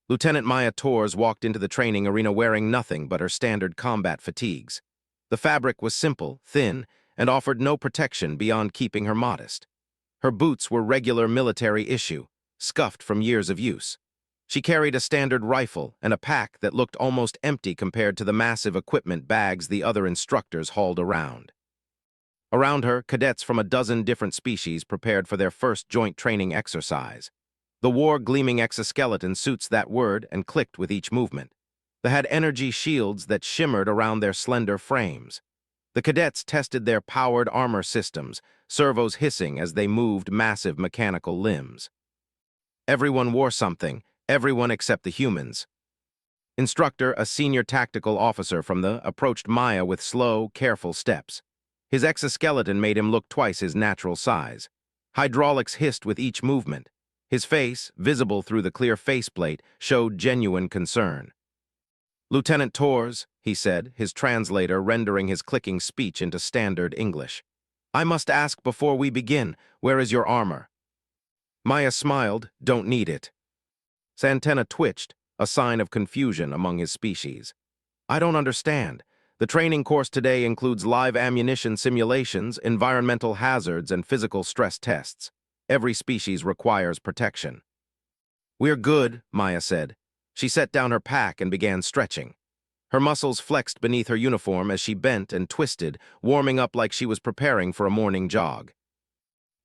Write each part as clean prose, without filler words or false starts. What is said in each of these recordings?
Lieutenant Maya Torres walked into the training arena wearing nothing but her standard combat fatigues. The fabric was simple, thin, and offered no protection beyond keeping her modest. Her boots were regular military issue, scuffed from years of use. She carried a standard rifle and a pack that looked almost empty compared to the massive equipment bags the other instructors hauled around. Around her, cadets from a dozen different species prepared for their first joint training exercise. The war-gleaming exoskeleton suits that word and clicked with each movement. They had energy shields that shimmered around their slender frames. The cadets tested their powered armor systems, servos hissing as they moved massive mechanical limbs. Everyone wore something, everyone except the humans. Instructor, a senior tactical officer from the, approached Maya with slow, careful steps. His exoskeleton made him look twice his natural size. Hydraulics hissed with each movement. His face, visible through the clear faceplate, showed genuine concern. "Lieutenant Torres," he said, his translator rendering his clicking speech into standard English. "I must ask before we begin, where is your armor?" Maya smiled. "Don't need it." Santana twitched, a sign of confusion among his species. "I don't understand. The training course today includes live ammunition simulations, environmental hazards, and physical stress tests. Every species requires protection." "We're good," Maya said. She set down her pack and began stretching. Her muscles flexed beneath her uniform as she bent and twisted, warming up like she was preparing for a morning jog.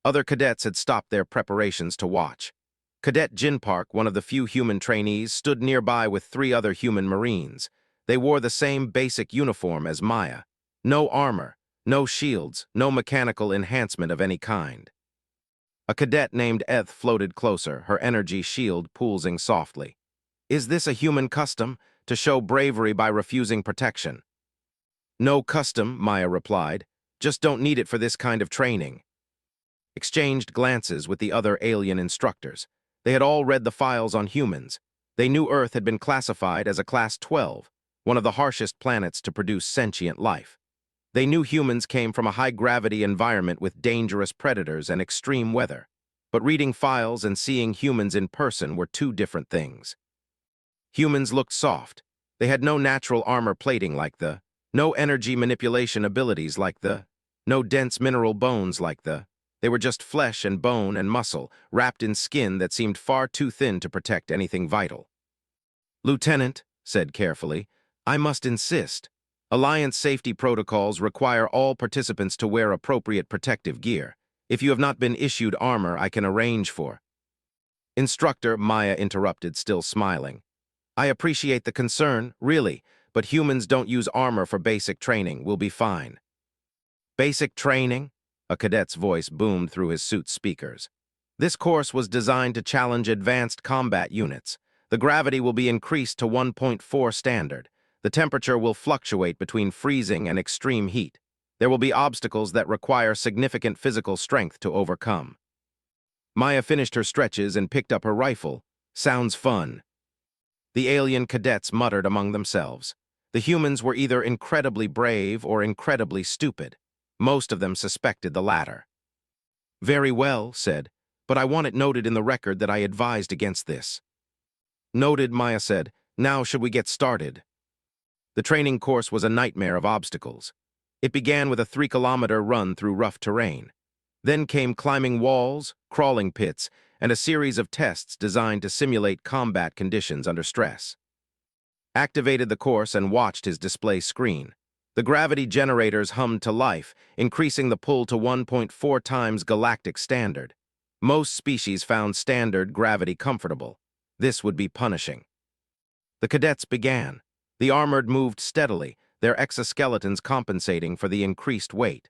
Other cadets had stopped their preparations to watch. Cadet Jin Park, one of the few human trainees, stood nearby with 3 other human Marines. They wore the same basic uniform as Maya. No armor, no shields, no mechanical enhancement of any kind. A cadet named Eth floated closer, her energy shield pulsing softly. "Is this a human custom, to show bravery by refusing protection?" "No custom," Maya replied. "Just don't need it for this kind of training." Exchanged glances with the other alien instructors. They had all read the files on humans. They knew Earth had been classified as a Class 12, one of the harshest planets to produce sentient life. They knew humans came from a high-gravity environment with dangerous predators and extreme weather. But reading files and seeing humans in person were 2 different things. Humans looked soft. They had no natural armor plating like the, no energy manipulation abilities like the, no dense mineral bones like the. They were just flesh and bone and muscle, wrapped in skin that seemed far too thin to protect anything vital. "Lieutenant," said carefully, "I must insist. Alliance safety protocols require all participants to wear appropriate protective gear. If you have not been issued armor, I can arrange for—" "Instructor," Maya interrupted, still smiling. "I appreciate the concern, really, but humans don't use armor for basic training. We'll be fine." "Basic training?" A cadet's voice boomed through his suit's speakers. "This course was designed to challenge advanced combat units. The gravity will be increased to 1.4 standard. The temperature will fluctuate between freezing and extreme heat. There will be obstacles that require significant physical strength to overcome." Maya finished her stretches and picked up her rifle. "Sounds fun." The alien cadets muttered among themselves. The humans were either incredibly brave or incredibly stupid. Most of them suspected the latter. "Very well," said, "but I want it noted in the record that I advised against this." "Noted," Maya said. "Now should we get started?" The training course was a nightmare of obstacles. It began with a 3-kilometer run through rough terrain. Then came climbing walls, crawling pits, and a series of tests designed to simulate combat conditions under stress. Activated the course and watched his display screen. The gravity generators hummed to life, increasing the pull to 1.4 times galactic standard. Most species found standard gravity comfortable. This would be punishing. The cadets began. The armored moved steadily, their exoskeletons compensating for the increased weight.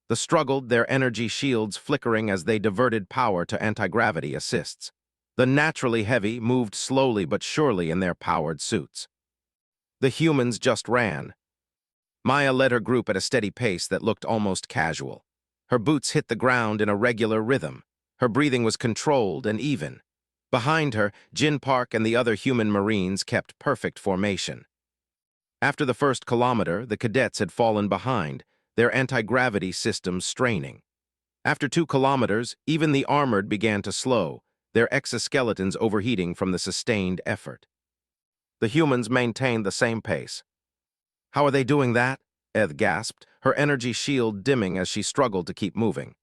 They struggled, their energy shields flickering as they diverted power to anti-gravity assists. The naturally heavy moved slowly but surely in their powered suits. The humans just ran. Maya led her group at a steady pace that looked almost casual. Her boots hit the ground in a regular rhythm. Her breathing was controlled and even. Behind her, Jin Park and the other human Marines kept perfect formation. After the first kilometer, the cadets had fallen behind, their anti-gravity systems straining. After 2 kilometers, even the armored began to slow, their exoskeletons overheating from the sustained effort. The humans maintained the same pace. How are they doing that? Eth gasped, her energy shield dimming as she struggled to keep moving.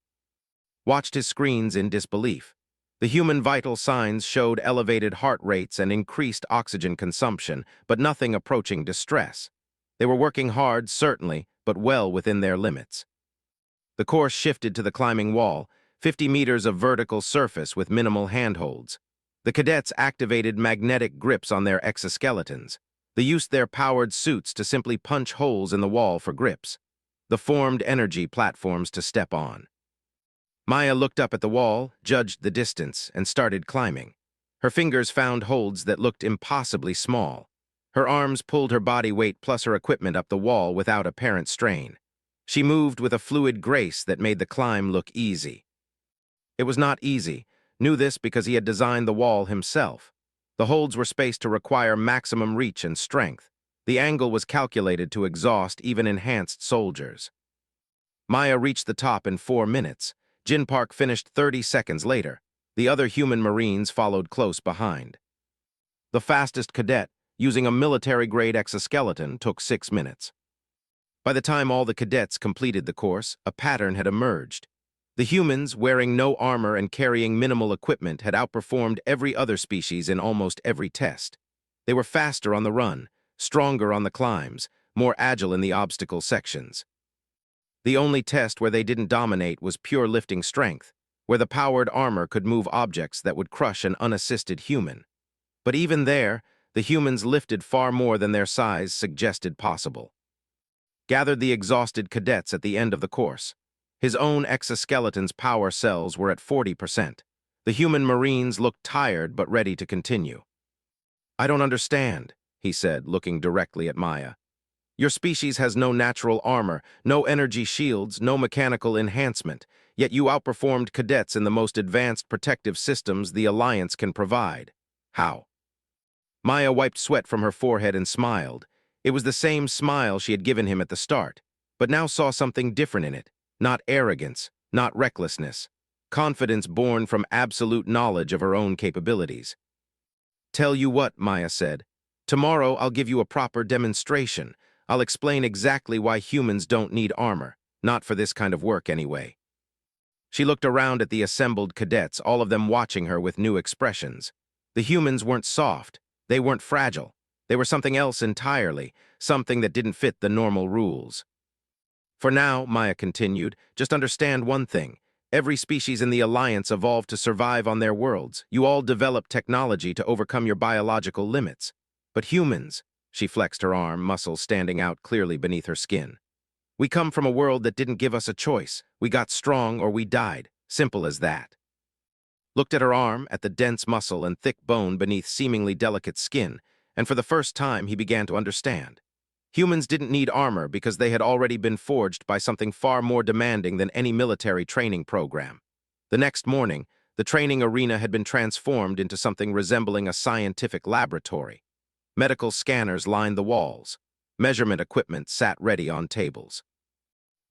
Watched his screens in disbelief. The human vital signs showed elevated heart rates and increased oxygen consumption, but nothing approaching distress. They were working hard, certainly, but well within their limits. The course shifted to the climbing wall, 50 meters of vertical surface with minimal handholds. The cadets activated magnetic grips on their exoskeletons. They used their powered suits to simply punch holes in the wall for grips. The formed energy platforms to step on. Maya looked up at the wall, judged the distance, and started climbing. Her fingers found holds that looked impossibly small. Her arms pulled her body weight plus her equipment up the wall without apparent strain. She moved with a fluid grace that made the climb look easy. It was not easy, knew this because he had designed the wall himself. The holds were spaced to require maximum reach and strength. The angle was calculated to exhaust even enhanced soldiers. Maya reached the top in 4 minutes. Jin Park finished 30 seconds later. The other human Marines followed close behind. The fastest cadet, using a military-grade exoskeleton, took 6 minutes. By the time all the cadets completed the course, a pattern had emerged. The humans, wearing no armor and carrying minimal equipment, had outperformed every other species in almost every test. They were faster on the run, stronger on the climbs, more agile in the obstacle sections. The only test where they didn't dominate was pure lifting strength, where the powered armor could move objects that would crush an unassisted human. But even there, the humans lifted far more than their size suggested possible. Gathered the exhausted cadets at the end of the course. His own exoskeleton's power cells were at 40%. The human Marines looked tired but ready to continue. "I don't understand," he said, looking directly at Maya. "Your species has no natural armor, no energy shields, no mechanical enhancement, yet you outperformed cadets in the most advanced protective systems the Alliance can provide. How?" Maya wiped sweat from her forehead and smiled. It was the same smile she had given him at the start, but now saw something different in it. Not arrogance, not recklessness. Confidence born from absolute knowledge of her own capabilities. "Tell you what," Maya said. "Tomorrow I'll give you a proper demonstration. I'll explain exactly why humans don't need armor. Not for this kind of work, anyway." She looked around at the assembled cadets, all of them watching her with new expressions. The humans weren't soft. They weren't fragile. They were something else entirely, something that didn't fit the normal rules. "For now," Maya continued, "just understand one thing. Every species in the Alliance evolved to survive on their worlds. You all developed technology to overcome your biological limits. But humans," she flexed her arm, muscles standing out clearly beneath her skin. "We come from a world that didn't give us a choice. We got strong or we died. Simple as that." Looked at her arm, at the dense muscle and thick bone beneath seemingly delicate skin, and for the first time he began to understand. Humans didn't need armor because they had already been forged by something far more demanding than any military training program. The next morning, the training arena had been transformed into something resembling a scientific laboratory. Medical scanners lined the walls. Measurement equipment sat ready on tables.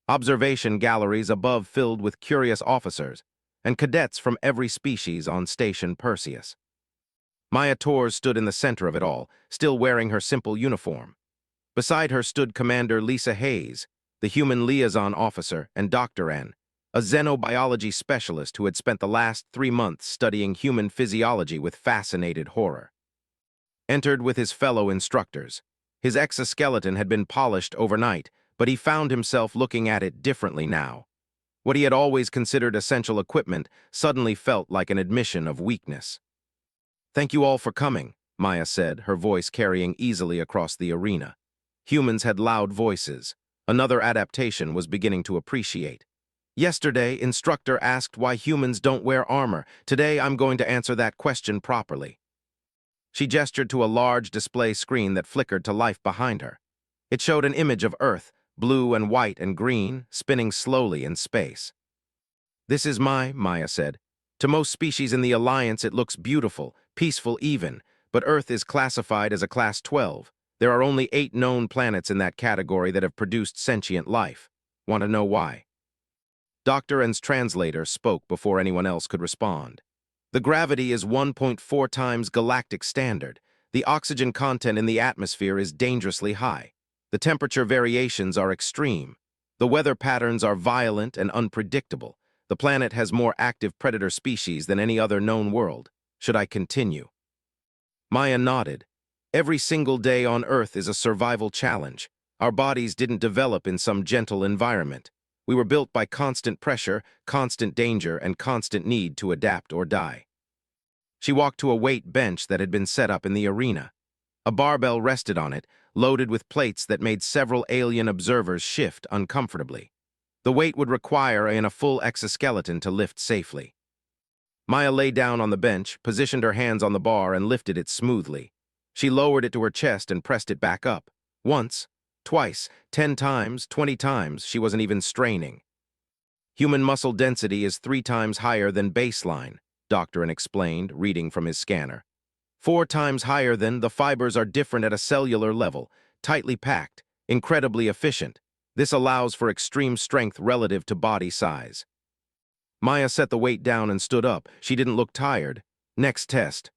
Observation galleries above filled with curious officers and cadets from every species on Station Perseus. Maya Torres stood in the center of it all, still wearing her simple uniform. Beside her stood Commander Lisa Hayes, the human liaison officer, and Dr. N, a xenobiology specialist who had spent the last 3 months studying human physiology with fascinated horror. Entered with his fellow instructors. His exoskeleton had been polished overnight, but he found himself looking at it differently now. What he had always considered essential equipment suddenly felt like an admission of weakness. "Thank you all for coming," Maya said, her voice carrying easily across the arena. Humans had loud voices. Another adaptation was beginning to appreciate. "Yesterday, instructor asked why humans don't wear armor. Today, I'm going to answer that question properly." She gestured to a large display screen that flickered to life behind her. It showed an image of Earth, blue and white and green, spinning slowly in space. "This is Maya said. "To most species in the Alliance it looks beautiful, peaceful even, but Earth is classified as a Class 12. There are only 8 known planets in that category that have produced sentient life. Want to know why?" Dr. N's translator spoke before anyone else could respond. "The gravity is 1.4 times galactic standard. The oxygen content in the atmosphere is dangerously high. The temperature variations are extreme. The weather patterns are violent and unpredictable. The planet has more active predator species than any other known world. Should I continue? Maya nodded. Every single day on Earth is a survival challenge. Our bodies didn't develop in some gentle environment. We were built by constant pressure, constant danger, and constant need to adapt or die. She walked to a weight bench that had been set up in the arena. A barbell rested on it, loaded with plates that made several alien observers shift uncomfortably. The weight would require a full exoskeleton to lift safely. Maya lay down on the bench, positioned her hands on the bar, and lifted it smoothly. She lowered it to her chest and pressed it back up. Once, twice, 10 times, 20 times, she wasn't even straining. Human muscle density is 3 times higher than baseline, Doctor explained, reading from his scanner. 4 times higher than the fibers are different at a cellular level, tightly packed, incredibly efficient. This allows for extreme strength relative to body size. Maya set the weight down and stood up. She didn't look tired. Next test.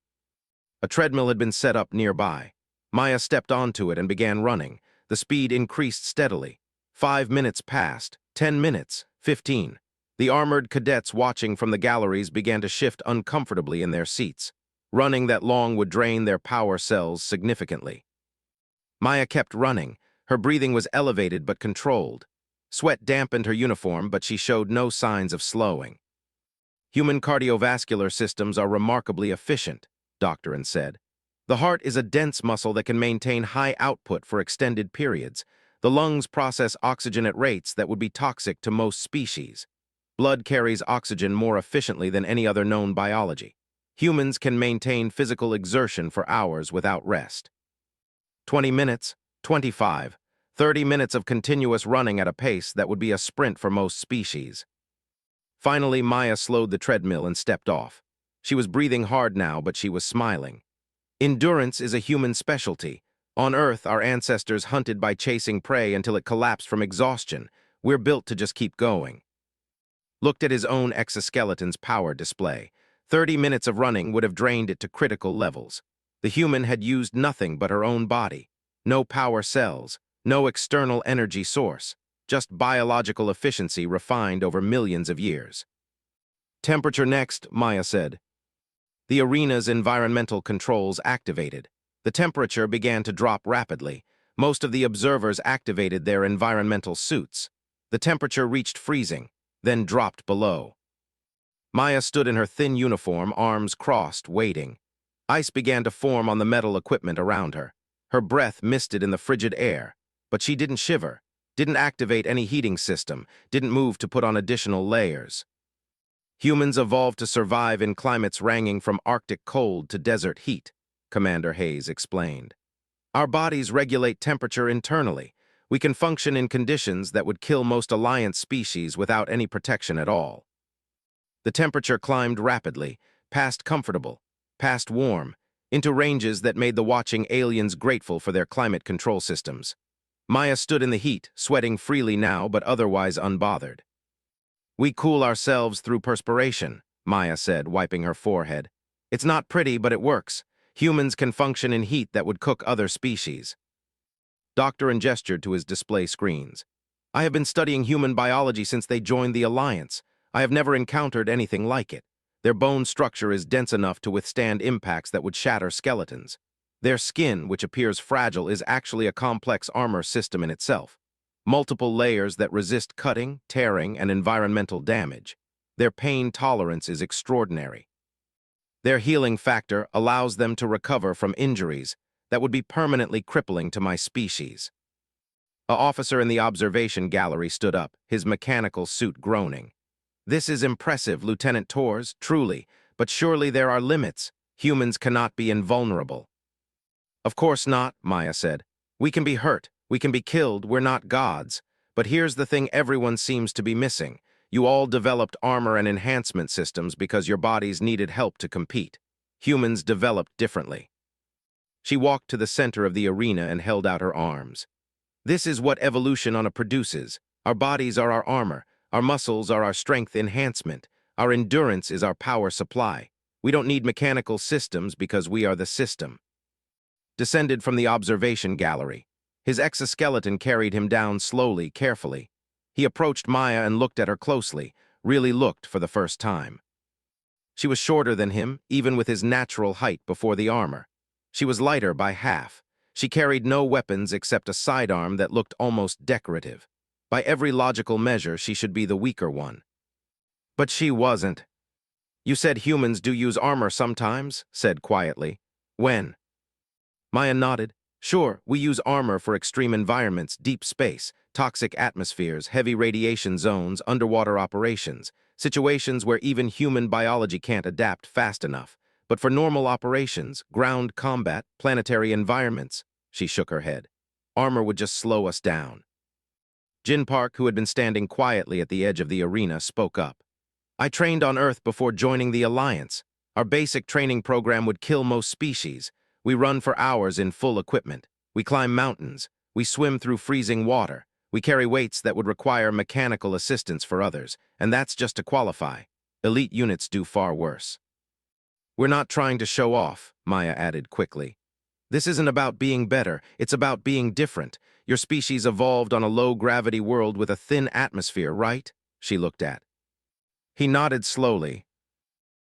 A treadmill had been set up nearby. Maya stepped onto it and began running. The speed increased steadily. 5 minutes passed, 10 minutes, 15. The armored cadets watching from the galleries began to shift uncomfortably in their seats. Running that long would drain their power cells significantly. Maya kept running. Her breathing was elevated but controlled. Sweat dampened her uniform, but she showed no signs of slowing. Human cardiovascular systems are remarkably efficient, Doctor said. The heart is a dense muscle that can maintain high output for extended periods. The lungs process oxygen at rates that would be toxic to most species. Blood carries oxygen more efficiently than any other known biology. Humans can maintain physical exertion for hours without rest. 20 minutes, 25, 30 minutes of continuous running at a pace that would be a sprint for most species. Finally, Maya slowed the treadmill and stepped off. She was breathing hard now, but she was smiling. Endurance is a human specialty. On Earth, our ancestors hunted by chasing prey until it collapsed from exhaustion. We're built to just keep going. Looked at his own exoskeleton's power display. 30 minutes of running would have drained it to critical levels. The human had used nothing but her own body. No power cells, no external energy source, just biological efficiency refined over millions of years. Temperature next, Maya said. The arena's environmental controls activated. The temperature began to drop rapidly. Most of the observers activated their environmental suits. The temperature reached freezing, then dropped below. Maya stood in her thin uniform, arms crossed, waiting. Ice began to form on the metal equipment around her. Her breath misted in the frigid air, but she didn't shiver, didn't activate any heating system, didn't move to put on additional layers. Humans evolved to survive in climates ranging from Arctic cold to desert heat, Commander Hayes explained. Our bodies regulate temperature internally. We can function in conditions that would kill most alliance species without any protection at all. The temperature climbed rapidly, past comfortable, past warm, into ranges that made the watching aliens grateful for their climate control systems. Maya stood in the heat, sweating freely now but otherwise unbothered. We cool ourselves through perspiration, Maya said, wiping her forehead. It's not pretty, but it works. Humans can function in heat that would cook other species. Doctor gestured to his display screens. I have been studying human biology since they joined the Alliance. I have never encountered anything like it. Their bone structure is dense enough to withstand impacts that would shatter skeletons. Their skin, which appears fragile, is actually a complex armor system in itself. Multiple layers that resist cutting, tearing, and environmental damage. Their pain tolerance is extraordinary. Their healing factor allows them to recover from injuries that would be permanently crippling to my species. An officer in the observation gallery stood up, his mechanical suit groaning. This is impressive, Lieutenant Torres, truly, but surely there are limits. Humans cannot be invulnerable. Of course not, Maya said. We can be hurt. We can be killed, we're not gods. But here's the thing everyone seems to be missing. You all developed armor and enhancement systems because your bodies needed help to compete. Humans developed differently. She walked to the center of the arena and held out her arms. This is what evolution produces. Our bodies are our armor. Our muscles are our strength enhancement. Our endurance is our power supply. We don't need mechanical systems because we are the system. descended from the observation gallery. His exoskeleton carried him down slowly, carefully. He approached Maya and looked at her closely, really looked for the first time. She was shorter than him, even with his natural height before the armor. She was lighter by half. She carried no weapons except a sidearm that looked almost decorative. By every logical measure, she should be the weaker one. But she wasn't. "You said humans do use armor sometimes," said quietly. "When?" Maya nodded. "Sure, we use armor for extreme environments, deep space, toxic atmospheres, heavy radiation zones, underwater operations, situations where even human biology can't adapt fast enough. But for normal operations, ground combat, planetary environments," she shook her head, "armor would just slow us down." Jin Park, who had been standing quietly at the edge of the arena, spoke up. "I trained on Earth before joining the Alliance. Our basic training program would kill most species. We run for hours in full equipment. We climb mountains. We swim through freezing water. We carry weights that would require mechanical assistance for others, and that's just to qualify. Elite units do far worse." "We're not trying to show off," Maya added quickly. "This isn't about being better, it's about being different. Your species evolved on a low-gravity world with a thin atmosphere, right?" she looked at. He nodded slowly.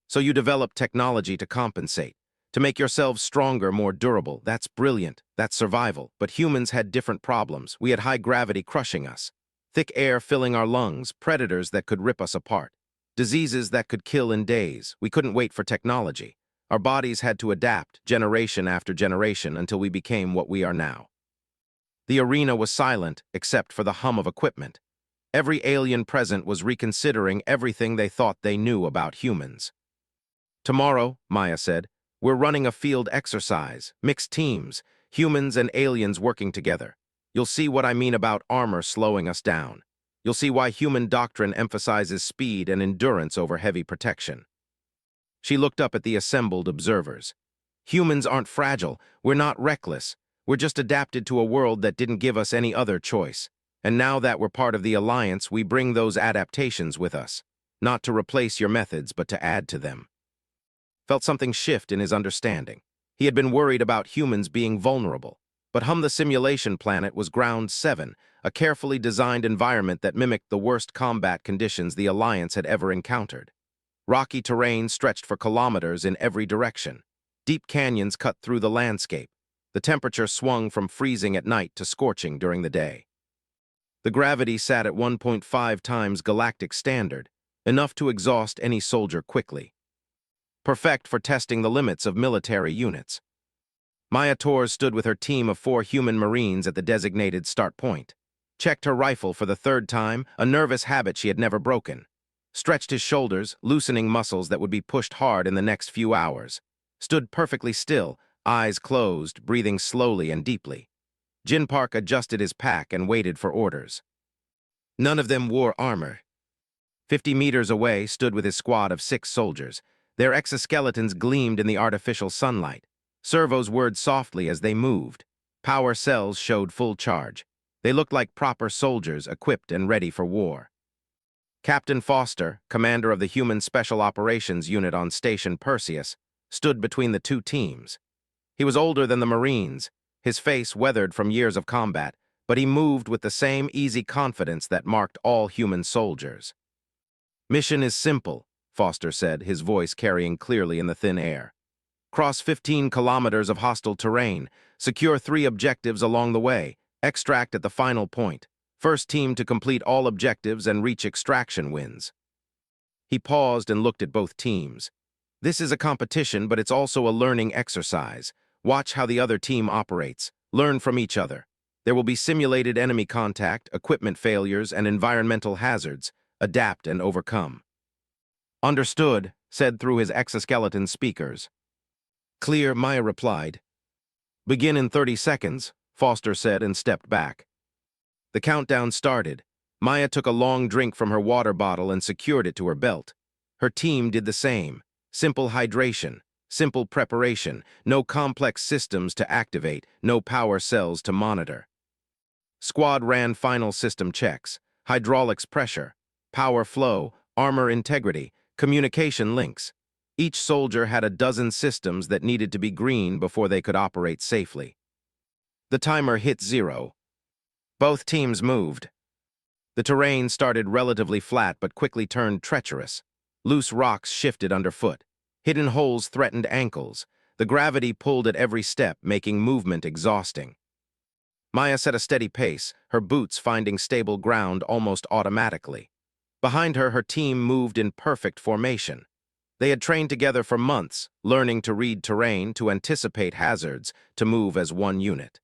"So you developed technology to compensate, to make yourselves stronger, more durable. That's brilliant. That's survival. But humans had different problems. We had high gravity crushing us, thick air filling our lungs, predators that could rip us apart, diseases that could kill in days. We couldn't wait for technology. Our bodies had to adapt, generation after generation, until we became what we are now." The arena was silent, except for the hum of equipment. Every alien present was reconsidering everything they thought they knew about humans. "Tomorrow," Maya said, "we're running a field exercise, mixed teams, humans and aliens working together. You'll see what I mean about armor slowing us down. You'll see why human doctrine emphasizes speed and endurance over heavy protection." She looked up at the assembled observers. "Humans aren't fragile. We're not reckless. We're just adapted to a world that didn't give us any other choice. And now that we're part of the Alliance, we bring those adaptations with us. Not to replace your methods, but to add to them." Felt something shift in his understanding. He had been worried about humans being vulnerable. But the simulation planet was Ground 7, a carefully designed environment that mimicked the worst combat conditions the Alliance had ever encountered. Rocky terrain stretched for kilometers in every direction. Deep canyons cut through the landscape. The temperature swung from freezing at night to scorching during the day. The gravity sat at 1.5 times galactic standard, enough to exhaust any soldier quickly. Perfect for testing the limits of military units. Maya Torres stood with her team of 4 human marines at the designated start point. Checked her rifle for the 3rd time, a nervous habit she had never broken. Stretched his shoulders, loosening muscles that would be pushed hard in the next few hours. Stood perfectly still, eyes closed, breathing slowly and deeply. Jin Park adjusted his pack and waited for orders. None of them wore armor. 50 meters away stood with his squad of 6 soldiers. Their exoskeletons gleamed in the artificial sunlight. Servos whirred softly as they moved. Power cells showed full charge. They looked like proper soldiers, equipped and ready for war. Captain Foster, commander of the Human Special Operations Unit on Station Perseus, stood between the 2 teams. He was older than the Marines, his face weathered from years of combat, but he moved with the same easy confidence that marked all human soldiers. "Mission is simple," Foster said, his voice carrying clearly in the thin air. "Cross 15 kilometers of hostile terrain, secure 3 objectives along the way, extract at the final point. First team to complete all objectives and reach extraction wins." He paused and looked at both teams. "This is a competition, but it's also a learning exercise. Watch how the other team operates. Learn from each other. There will be simulated enemy contact, equipment failures, and environmental hazards. Adapt and overcome." "Understood," said through his exoskeleton speakers. "Clear," Maya replied. "Begin in 30 seconds, Foster said and stepped back. The countdown started. Maya took a long drink from her water bottle and secured it to her belt. Her team did the same. Simple hydration, simple preparation, no complex systems to activate, no power cells to monitor. Squad ran final system checks, hydraulics pressure, power flow, armor integrity, communication links. Each soldier had a dozen systems that needed to be green before they could operate safely. The timer hit 0. Both teams moved. The terrain started relatively flat but quickly turned treacherous. Loose rocks shifted underfoot. Hidden holes threatened ankles. The gravity pulled at every step, making movement exhausting. Maya set a steady pace, her boots finding stable ground almost automatically. Behind her, her team moved in perfect formation. They had trained together for months, learning to read terrain, to anticipate hazards, to move as one unit.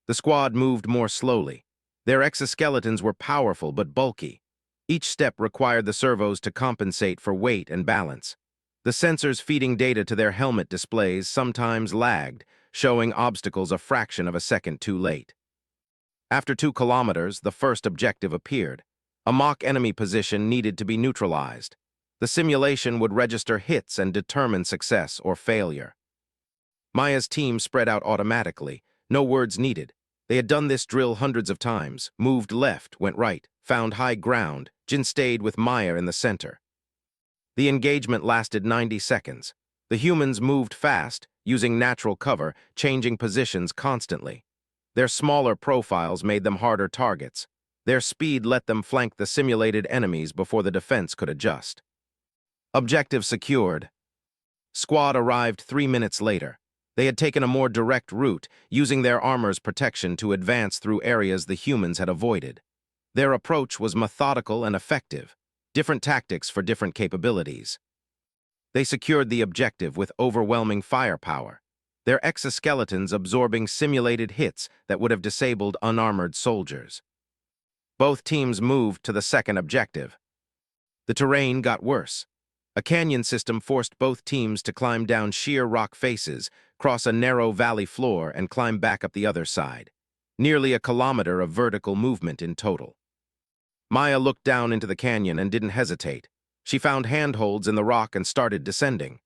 The squad moved more slowly. Their exoskeletons were powerful but bulky. Each step required the servos to compensate for weight and balance. The sensors feeding data to their helmet displays sometimes lagged, showing obstacles a fraction of a second too late. After 2 kilometers, the first objective appeared. A mock enemy position needed to be neutralized. The simulation would register hits and determine success or failure. Maya's team spread out automatically, no words needed. They had done this drill hundreds of times, moved left, went right, found high ground. Jin stayed with Maya in the center. The engagement lasted 90 seconds. The humans moved fast, using natural cover, changing positions constantly. Their smaller profiles made them harder targets. Their speed let them flank the simulated enemies before the defense could adjust. Objective secured. Squad arrived 3 minutes later. They had taken a more direct route, using their armor's protection to advance through areas the humans had avoided. Their approach was methodical and effective, different tactics for different capabilities. They secured the objective with overwhelming firepower, their exoskeletons absorbing simulated hits that would have disabled unarmored soldiers. Both teams moved to the second objective. The terrain got worse. A canyon system forced both teams to climb down sheer rock faces, cross a narrow valley floor, and climb back up the other side. Nearly a kilometer of vertical movement in total. Maya looked down into the canyon and didn't hesitate. She found handholds in the rock and started descending.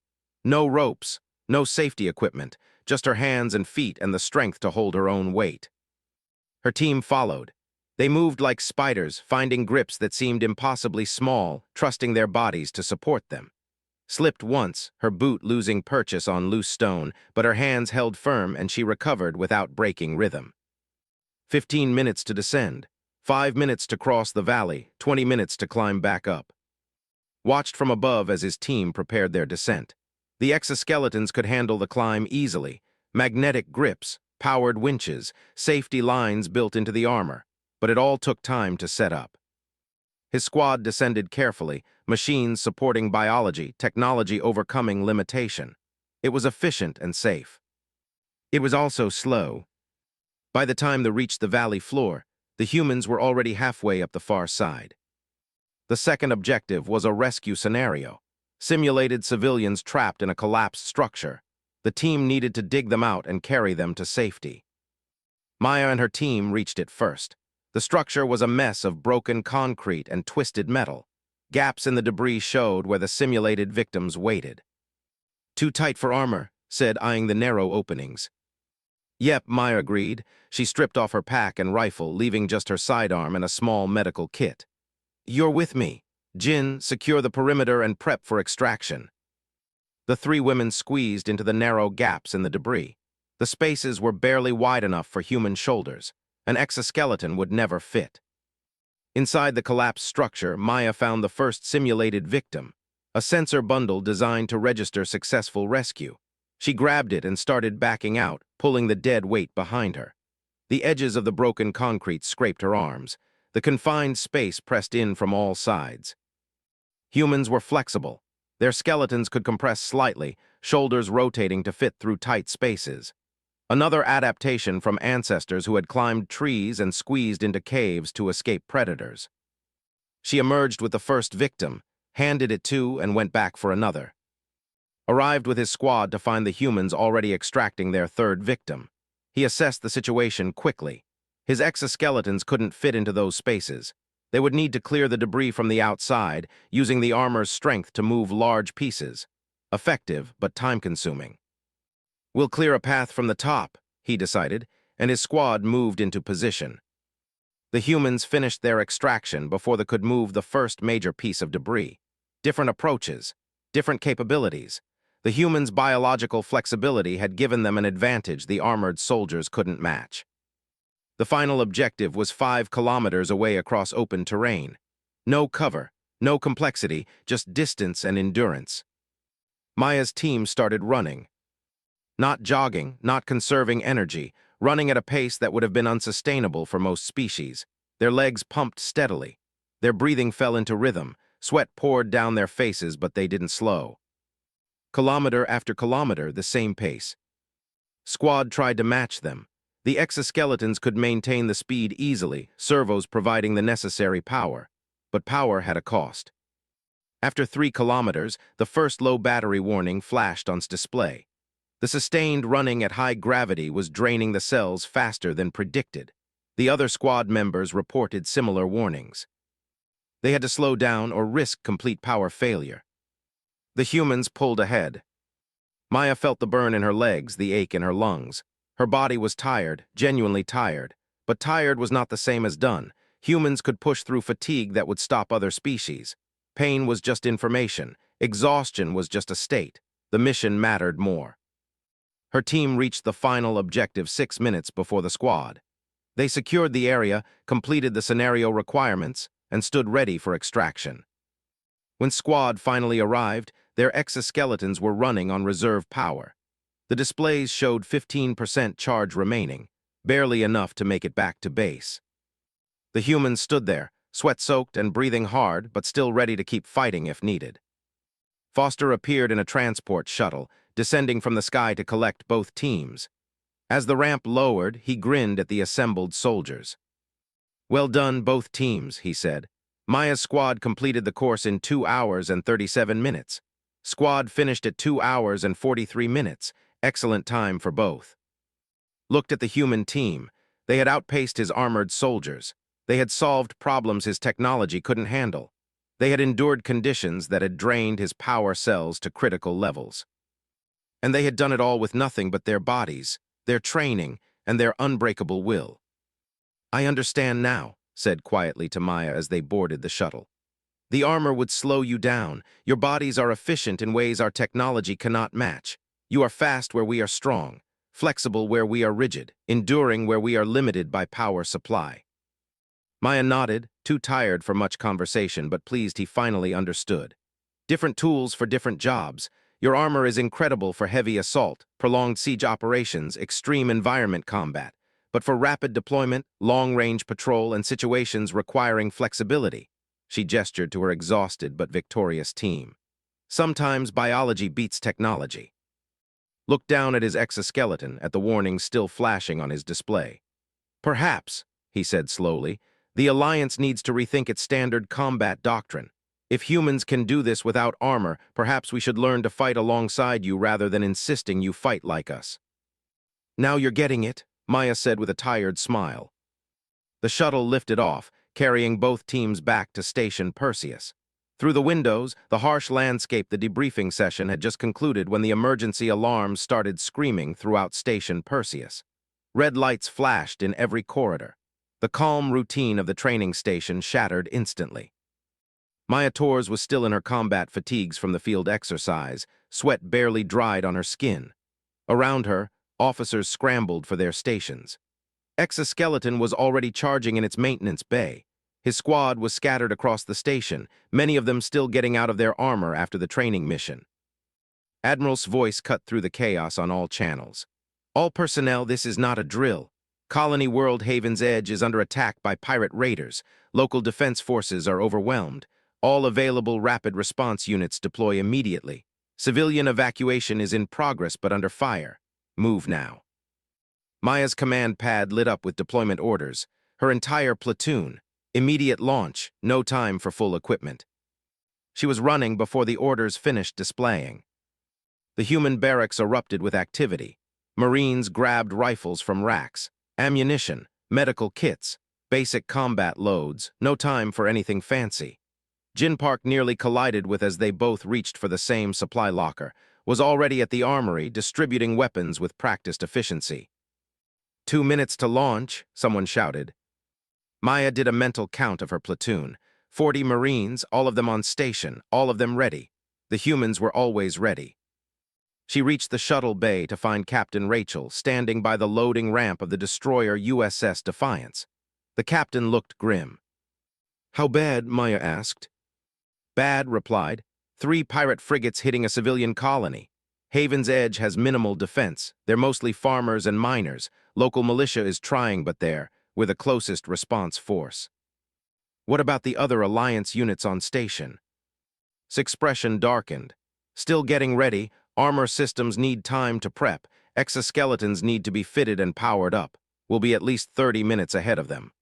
No ropes, no safety equipment, just her hands and feet and the strength to hold her own weight. Her team followed. They moved like spiders, finding grips that seemed impossibly small, trusting their bodies to support them. Slipped once, her boot losing purchase on loose stone, but her hands held firm and she recovered without breaking rhythm. 15 minutes to descend, 5 minutes to cross the valley, 20 minutes to climb back up. Watched from above as his team prepared their descent. The exoskeletons could handle the climb easily. Magnetic grips, powered winches, safety lines built into the armor. But it all took time to set up. His squad descended carefully, machines supporting biology, technology overcoming limitation. It was efficient and safe. It was also slow. By the time they reached the valley floor, the humans were already halfway up the far side. The second objective was a rescue scenario. Simulated civilians trapped in a collapsed structure. The team needed to dig them out and carry them to safety. Maya and her team reached it first. The structure was a mess of broken concrete and twisted metal. Gaps in the debris showed where the simulated victims waited. "Too tight for armor," said, eyeing the narrow openings. "Yep," Maya agreed. She stripped off her pack and rifle, leaving just her sidearm and a small medical kit. "You're with me. Jin, secure the perimeter and prep for extraction." The 3 women squeezed into the narrow gaps in the debris. The spaces were barely wide enough for human shoulders. An exoskeleton would never fit. Inside the collapsed structure, Maya found the first simulated victim, a sensor bundle designed to register successful rescue. She grabbed it and started backing out, pulling the dead weight behind her. The edges of the broken concrete scraped her arms. The confined space pressed in from all sides. Humans were flexible. Their skeletons could compress slightly, shoulders rotating to fit through tight spaces. Another adaptation from ancestors who had climbed trees and squeezed into caves to escape predators. She emerged with the first victim, handed it to, and went back for another. Arrived with his squad to find the humans already extracting their third victim. He assessed the situation quickly. His exoskeletons couldn't fit into those spaces. They would need to clear the debris from the outside, using the armor's strength to move large pieces. Effective, but time-consuming. "We'll clear a path from the top," he decided, and his squad moved into position. The humans finished their extraction before they could move the first major piece of debris. Different approaches. different capabilities. The humans' biological flexibility had given them an advantage the armored soldiers couldn't match. The final objective was 5 kilometers away across open terrain. No cover, no complexity, just distance and endurance. Maya's team started running. Not jogging, not conserving energy, running at a pace that would have been unsustainable for most species. Their legs pumped steadily. Their breathing fell into rhythm. Sweat poured down their faces, but they didn't slow. Kilometer after kilometer, the same pace. Squad tried to match them. The exoskeletons could maintain the speed easily, servos providing the necessary power. But power had a cost. After 3 kilometers, the first low battery warning flashed on display. The sustained running at high gravity was draining the cells faster than predicted. The other squad members reported similar warnings. They had to slow down or risk complete power failure. The humans pulled ahead. Maya felt the burn in her legs, the ache in her lungs. Her body was tired, genuinely tired. But tired was not the same as done. Humans could push through fatigue that would stop other species. Pain was just information. Exhaustion was just a state. The mission mattered more. Her team reached the final objective 6 minutes before the squad. They secured the area, completed the scenario requirements, and stood ready for extraction. When squad finally arrived, their exoskeletons were running on reserve power. The displays showed 15% charge remaining, barely enough to make it back to base. The humans stood there, sweat-soaked and breathing hard, but still ready to keep fighting if needed. Foster appeared in a transport shuttle, descending from the sky to collect both teams. As the ramp lowered, he grinned at the assembled soldiers. "Well done, both teams," he said. "Maya's squad completed the course in 2 hours and 37 minutes. Squad finished at 2 hours and 43 minutes. Excellent time for both." Looked at the human team. They had outpaced his armored soldiers. They had solved problems his technology couldn't handle. They had endured conditions that had drained his power cells to critical levels. And they had done it all with nothing but their bodies, their training, and their unbreakable will. "I understand now," said quietly to Maya as they boarded the shuttle. "The armor would slow you down. Your bodies are efficient in ways our technology cannot match. You are fast where we are strong, flexible where we are rigid, enduring where we are limited by power supply." Maya nodded, too tired for much conversation, but pleased he finally understood. "Different tools for different jobs. Your armor is incredible for heavy assault, prolonged siege operations, extreme environment combat. But for rapid deployment, long-range patrol, and situations requiring flexibility," she gestured to her exhausted but victorious team. "Sometimes biology beats technology." Looked down at his exoskeleton, at the warnings still flashing on his display. "Perhaps," he said slowly, "the Alliance needs to rethink its standard combat doctrine. If humans can do this without armor, perhaps we should learn to fight alongside you rather than insisting you fight like us." "Now you're getting it," Maya said with a tired smile. The shuttle lifted off, carrying both teams back to Station Perseus. Through the windows, the harsh landscape the debriefing session had just concluded when the emergency alarms started screaming throughout Station Perseus. Red lights flashed in every corridor. The calm routine of the training station shattered instantly. Maya Torres was still in her combat fatigues from the field exercise, sweat barely dried on her skin. Around her, officers scrambled for their stations. Exoskeleton was already charging in its maintenance bay. His squad was scattered across the station, many of them still getting out of their armor after the training mission. Admiral's voice cut through the chaos on all channels. "All personnel, this is not a drill. Colony World Haven's Edge is under attack by pirate raiders. Local defense forces are overwhelmed. All available rapid response units deploy immediately. Civilian evacuation is in progress but under fire. Move now." Maya's command pad lit up with deployment orders. Her entire platoon. Immediate launch, no time for full equipment. She was running before the orders finished displaying. The human barracks erupted with activity. Marines grabbed rifles from racks, ammunition, medical kits, basic combat loads, no time for anything fancy. Jin Park nearly collided with as they both reached for the same supply locker, was already at the armory distributing weapons with practiced efficiency. 2 minutes to launch," someone shouted. Maya did a mental count of her platoon. 40 Marines, all of them on station, all of them ready. The humans were always ready. She reached the shuttle bay to find Captain Rachel standing by the loading ramp of the destroyer USS Defiance. The captain looked grim. "How bad?" Maya asked. "Bad," replied. 3 pirate frigates hitting a civilian colony. Haven's Edge has minimal defense. They're mostly farmers and miners. Local militia is trying, but we're the closest response force." "What about the other Alliance units on station?" His expression darkened. "Still getting ready. Armor systems need time to prep. Exoskeletons need to be fitted and powered up. We'll be at least 30 minutes ahead of them."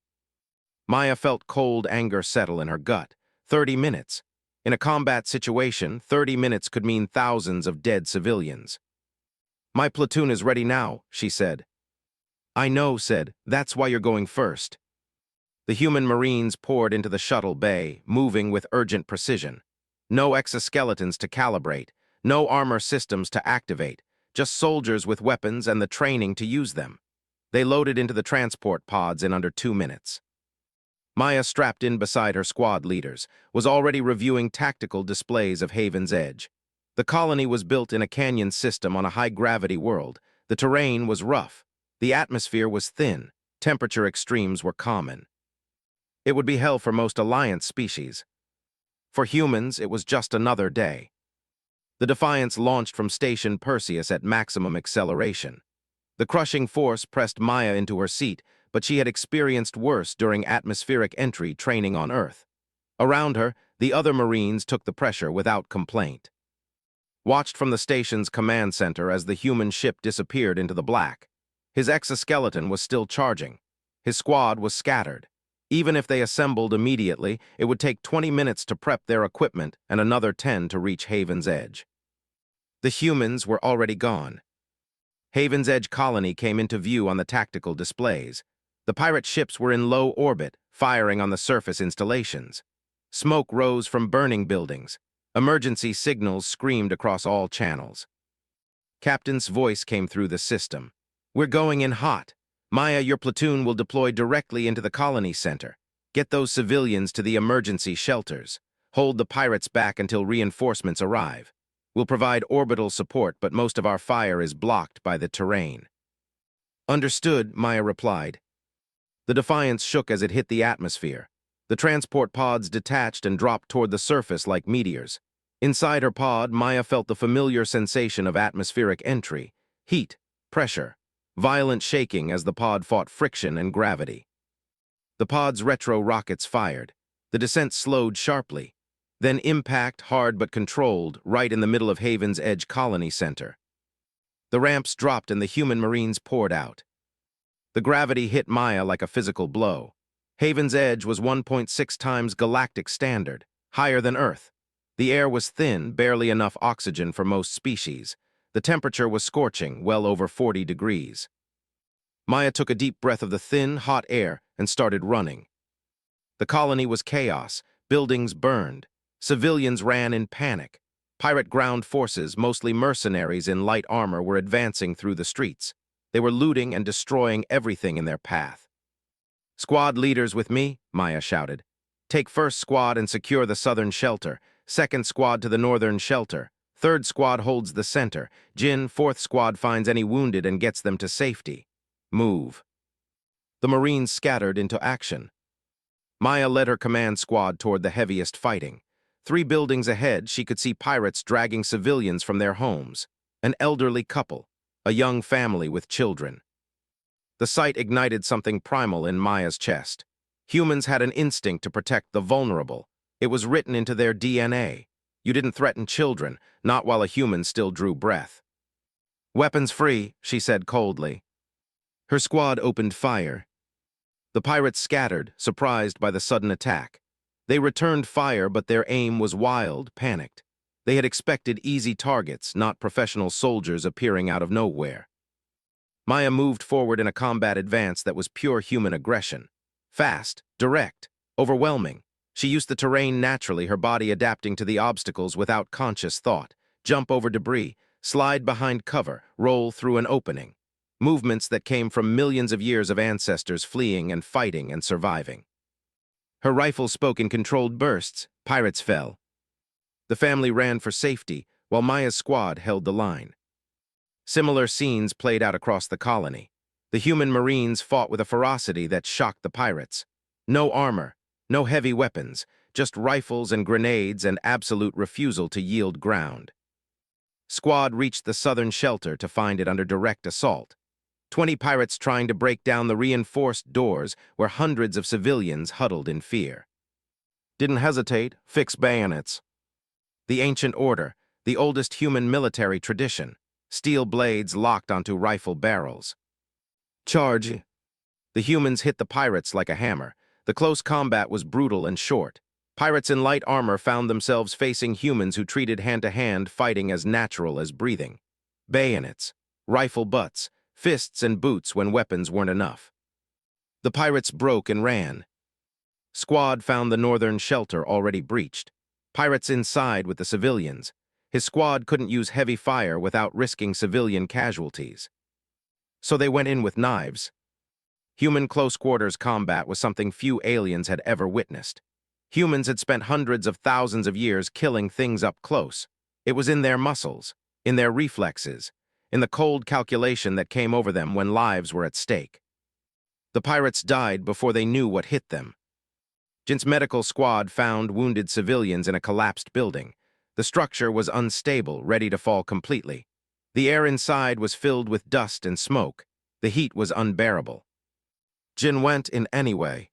Maya felt cold anger settle in her gut. 30 minutes. In a combat situation, 30 minutes could mean thousands of dead civilians. "My platoon is ready now," she said. "I know," said. "That's why you're going first." The human Marines poured into the shuttle bay, moving with urgent precision. No exoskeletons to calibrate, no armor systems to activate, just soldiers with weapons and the training to use them. They loaded into the transport pods in under 2 minutes. Maya, strapped in beside her squad leaders, was already reviewing tactical displays of Haven's Edge. The colony was built in a canyon system on a high-gravity world. The terrain was rough. The atmosphere was thin. Temperature extremes were common. It would be hell for most Alliance species. For humans, it was just another day. The Defiance launched from Station Perseus at maximum acceleration. The crushing force pressed Maya into her seat, but she had experienced worse during atmospheric entry training on Earth. Around her, the other Marines took the pressure without complaint. Watched from the station's command center as the human ship disappeared into the black. His exoskeleton was still charging. His squad was scattered. Even if they assembled immediately, it would take 20 minutes to prep their equipment and another 10 to reach Haven's Edge. The humans were already gone. Haven's Edge colony came into view on the tactical displays. The pirate ships were in low orbit, firing on the surface installations. Smoke rose from burning buildings. Emergency signals screamed across all channels. Captain's voice came through the system. "We're going in hot. Maya, your platoon will deploy directly into the colony center. Get those civilians to the emergency shelters. Hold the pirates back until reinforcements arrive. We'll provide orbital support, but most of our fire is blocked by the terrain." "Understood," Maya replied. The Defiance shook as it hit the atmosphere. The transport pods detached and dropped toward the surface like meteors. Inside her pod, Maya felt the familiar sensation of atmospheric entry. Heat, pressure, violent shaking as the pod fought friction and gravity. The pod's retro rockets fired. The descent slowed sharply. Then impact, hard but controlled, right in the middle of Haven's Edge Colony Center. The ramps dropped and the human Marines poured out. The gravity hit Maya like a physical blow. Haven's Edge was 1.6 times galactic standard, higher than Earth. The air was thin, barely enough oxygen for most species. The temperature was scorching, well over 40 degrees. Maya took a deep breath of the thin, hot air and started running. The colony was chaos. Buildings burned. Civilians ran in panic. Pirate ground forces, mostly mercenaries in light armor, were advancing through the streets. They were looting and destroying everything in their path. "Squad leaders with me," Maya shouted. "Take first squad and secure the southern shelter. Second squad to the northern shelter. Third squad holds the center. Jin, fourth squad finds any wounded and gets them to safety. Move." The Marines scattered into action. Maya led her command squad toward the heaviest fighting. 3 buildings ahead, she could see pirates dragging civilians from their homes. An elderly couple. A young family with children. The sight ignited something primal in Maya's chest. Humans had an instinct to protect the vulnerable. It was written into their DNA. You didn't threaten children, not while a human still drew breath. "Weapons free," she said coldly. Her squad opened fire. The pirates scattered, surprised by the sudden attack. They returned fire, but their aim was wild, panicked. They had expected easy targets, not professional soldiers appearing out of nowhere. Maya moved forward in a combat advance that was pure human aggression. Fast, direct, overwhelming. She used the terrain naturally, her body adapting to the obstacles without conscious thought. Jump over debris, slide behind cover, roll through an opening. Movements that came from millions of years of ancestors fleeing and fighting and surviving. Her rifle spoke in controlled bursts. Pirates fell. The family ran for safety, while Maya's squad held the line. Similar scenes played out across the colony. The human Marines fought with a ferocity that shocked the pirates. No armor, no heavy weapons, just rifles and grenades and absolute refusal to yield ground. Squad reached the southern shelter to find it under direct assault. 20 pirates trying to break down the reinforced doors where hundreds of civilians huddled in fear. Didn't hesitate, fix bayonets. The ancient order, the oldest human military tradition, steel blades locked onto rifle barrels. Charge! The humans hit the pirates like a hammer. The close combat was brutal and short. Pirates in light armor found themselves facing humans who treated hand-to-hand fighting as natural as breathing. Bayonets, rifle butts, fists and boots when weapons weren't enough. The pirates broke and ran. Squad found the northern shelter already breached. Pirates inside with the civilians. His squad couldn't use heavy fire without risking civilian casualties. So they went in with knives. Human close-quarters combat was something few aliens had ever witnessed. Humans had spent hundreds of thousands of years killing things up close. It was in their muscles, in their reflexes, in the cold calculation that came over them when lives were at stake. The pirates died before they knew what hit them. Jint's medical squad found wounded civilians in a collapsed building. The structure was unstable, ready to fall completely. The air inside was filled with dust and smoke. The heat was unbearable. Jin went in anyway.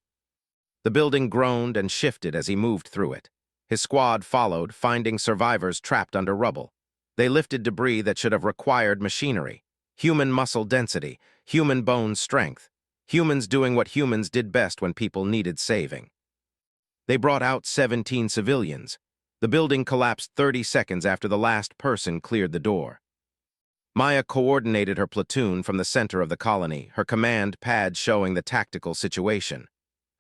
The building groaned and shifted as he moved through it. His squad followed, finding survivors trapped under rubble. They lifted debris that should have required machinery. Human muscle density, human bone strength. Humans doing what humans did best when people needed saving. They brought out 17 civilians. The building collapsed 30 seconds after the last person cleared the door. Maya coordinated her platoon from the center of the colony, her command pad showing the tactical situation.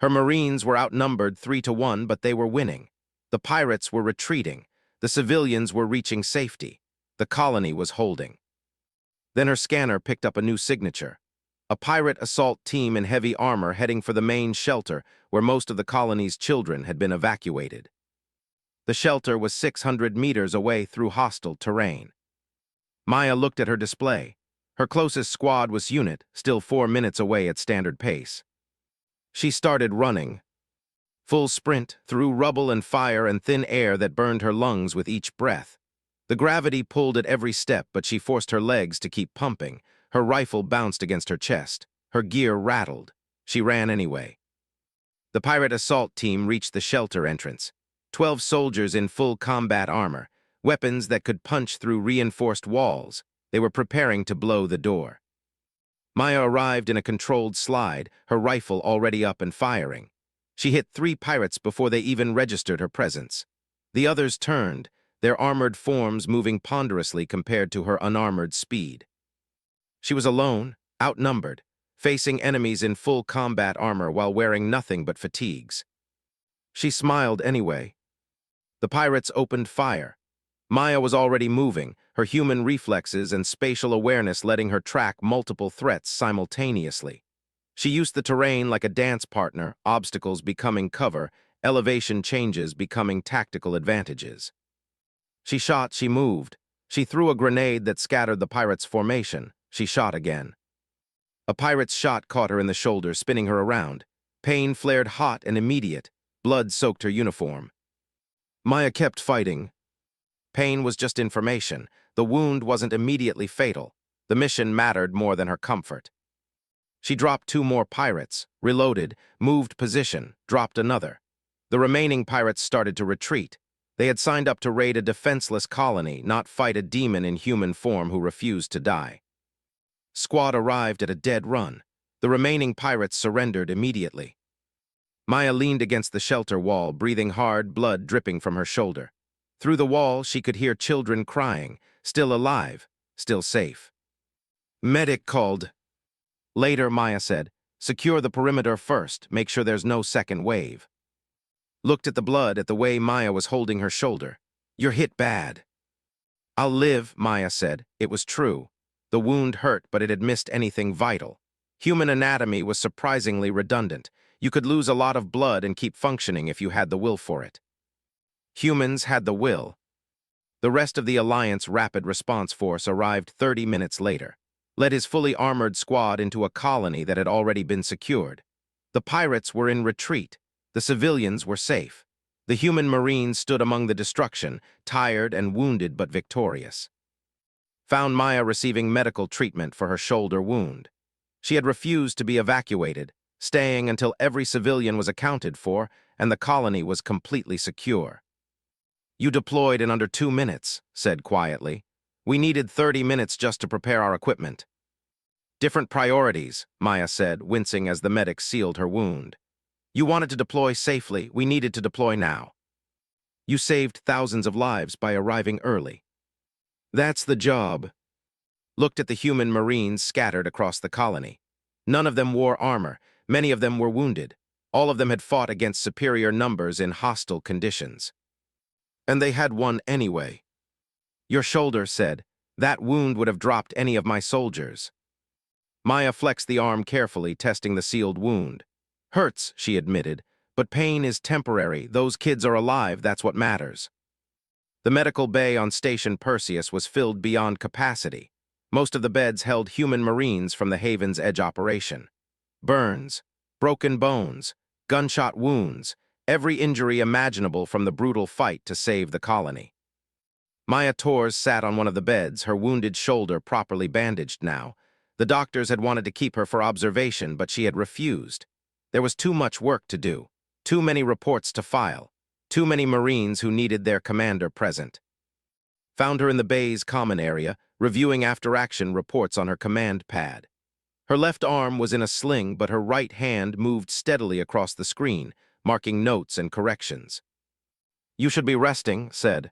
Her Marines were outnumbered 3-1, but they were winning. The pirates were retreating. The civilians were reaching safety. The colony was holding. Then her scanner picked up a new signature. A pirate assault team in heavy armor heading for the main shelter where most of the colony's children had been evacuated. The shelter was 600 meters away through hostile terrain. Maya looked at her display. Her closest squad was Unit, still 4 minutes away at standard pace. She started running. Full sprint, through rubble and fire and thin air that burned her lungs with each breath. The gravity pulled at every step, but she forced her legs to keep pumping. Her rifle bounced against her chest. Her gear rattled. She ran anyway. The pirate assault team reached the shelter entrance. 12 soldiers in full combat armor, weapons that could punch through reinforced walls. They were preparing to blow the door. Maya arrived in a controlled slide, her rifle already up and firing. She hit 3 pirates before they even registered her presence. The others turned, their armored forms moving ponderously compared to her unarmored speed. She was alone, outnumbered, facing enemies in full combat armor while wearing nothing but fatigues. She smiled anyway. The pirates opened fire. Maya was already moving, her human reflexes and spatial awareness letting her track multiple threats simultaneously. She used the terrain like a dance partner, obstacles becoming cover, elevation changes becoming tactical advantages. She shot, she moved. She threw a grenade that scattered the pirates' formation. She shot again. A pirate's shot caught her in the shoulder, spinning her around. Pain flared hot and immediate. Blood soaked her uniform. Maya kept fighting. Pain was just information. The wound wasn't immediately fatal. The mission mattered more than her comfort. She dropped 2 more pirates, reloaded, moved position, dropped another. The remaining pirates started to retreat. They had signed up to raid a defenseless colony, not fight a demon in human form who refused to die. Squad arrived at a dead run. The remaining pirates surrendered immediately. Maya leaned against the shelter wall, breathing hard, blood dripping from her shoulder. Through the wall, she could hear children crying, still alive, still safe. Medic called. Later, Maya said, secure the perimeter first, make sure there's no second wave. Looked at the blood, at the way Maya was holding her shoulder. You're hit bad. I'll live, Maya said. It was true. The wound hurt, but it had missed anything vital. Human anatomy was surprisingly redundant. You could lose a lot of blood and keep functioning if you had the will for it. Humans had the will. The rest of the Alliance Rapid Response Force arrived 30 minutes later, led his fully armored squad into a colony that had already been secured. The pirates were in retreat. The civilians were safe. The human Marines stood among the destruction, tired and wounded but victorious. Found Maya receiving medical treatment for her shoulder wound. She had refused to be evacuated, staying until every civilian was accounted for and the colony was completely secure. "You deployed in under 2 minutes," said quietly. "We needed 30 minutes just to prepare our equipment." "Different priorities," Maya said, wincing as the medic sealed her wound. "You wanted to deploy safely. We needed to deploy now. You saved thousands of lives by arriving early." "That's the job." Looked at the human Marines scattered across the colony. None of them wore armor. Many of them were wounded. All of them had fought against superior numbers in hostile conditions. And they had won anyway. "Your shoulder," said. "That wound would have dropped any of my soldiers." Maya flexed the arm carefully, testing the sealed wound. "Hurts," she admitted, "but pain is temporary. Those kids are alive, that's what matters." The medical bay on Station Perseus was filled beyond capacity. Most of the beds held human Marines from the Haven's Edge operation. Burns, broken bones, gunshot wounds, every injury imaginable from the brutal fight to save the colony. Maya Torres sat on one of the beds, her wounded shoulder properly bandaged now. The doctors had wanted to keep her for observation, but she had refused. There was too much work to do, too many reports to file, too many Marines who needed their commander present. Found her in the bay's common area, reviewing after-action reports on her command pad. Her left arm was in a sling, but her right hand moved steadily across the screen, marking notes and corrections. "You should be resting," said.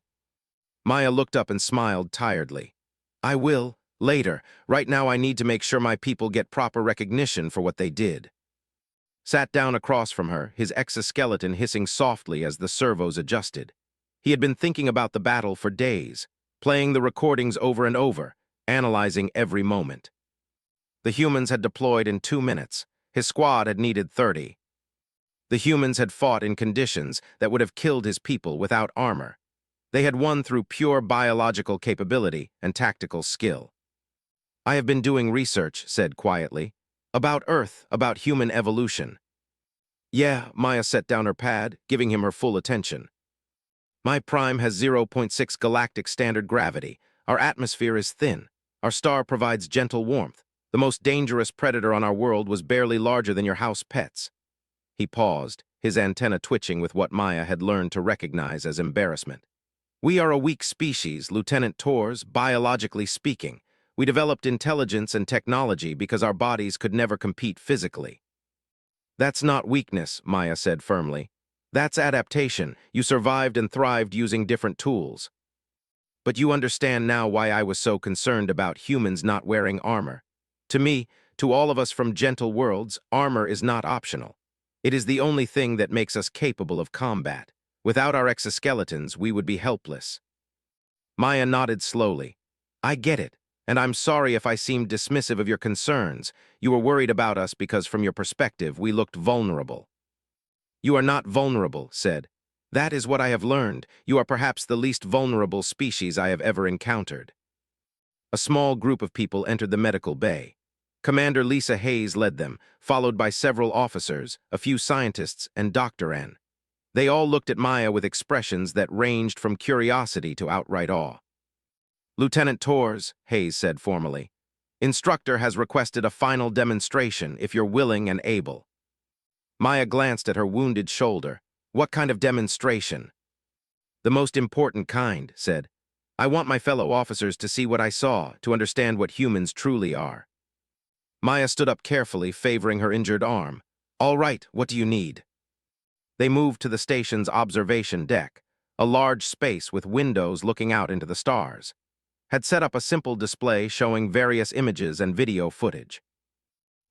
Maya looked up and smiled tiredly. "I will, later. Right now I need to make sure my people get proper recognition for what they did." Sat down across from her, his exoskeleton hissing softly as the servos adjusted. He had been thinking about the battle for days, playing the recordings over and over, analyzing every moment. The humans had deployed in 2 minutes. His squad had needed 30. The humans had fought in conditions that would have killed his people without armor. They had won through pure biological capability and tactical skill. "I have been doing research," said quietly. "About Earth, about human evolution." "Yeah," Maya set down her pad, giving him her full attention. "My prime has 0.6 galactic standard gravity. Our atmosphere is thin. Our star provides gentle warmth. The most dangerous predator on our world was barely larger than your house pets." He paused, his antenna twitching with what Maya had learned to recognize as embarrassment. "We are a weak species, Lieutenant Torres, biologically speaking. We developed intelligence and technology because our bodies could never compete physically." "That's not weakness," Maya said firmly. "That's adaptation. You survived and thrived using different tools." "But you understand now why I was so concerned about humans not wearing armor. To me, to all of us from gentle worlds, armor is not optional. It is the only thing that makes us capable of combat. Without our exoskeletons, we would be helpless." Maya nodded slowly. "I get it, and I'm sorry if I seemed dismissive of your concerns. You were worried about us because, from your perspective, we looked vulnerable." "You are not vulnerable," said. "That is what I have learned. You are perhaps the least vulnerable species I have ever encountered." A small group of people entered the medical bay. Commander Lisa Hayes led them, followed by several officers, a few scientists, and Dr. N. They all looked at Maya with expressions that ranged from curiosity to outright awe. "Lieutenant Torres," Hayes said formally, "Instructor has requested a final demonstration if you're willing and able." Maya glanced at her wounded shoulder. "What kind of demonstration?" "The most important kind," said. "I want my fellow officers to see what I saw, to understand what humans truly are." Maya stood up carefully, favoring her injured arm. "All right, what do you need?" They moved to the station's observation deck, a large space with windows looking out into the stars. Had set up a simple display showing various images and video footage.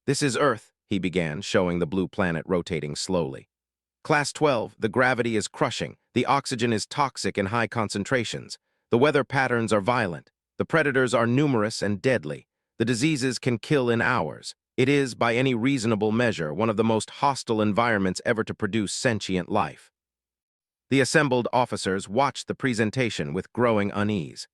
"This is Earth," he began, showing the blue planet rotating slowly. "Class 12, the gravity is crushing, the oxygen is toxic in high concentrations, the weather patterns are violent, the predators are numerous and deadly, the diseases can kill in hours. It is, by any reasonable measure, one of the most hostile environments ever to produce sentient life." The assembled officers watched the presentation with growing unease.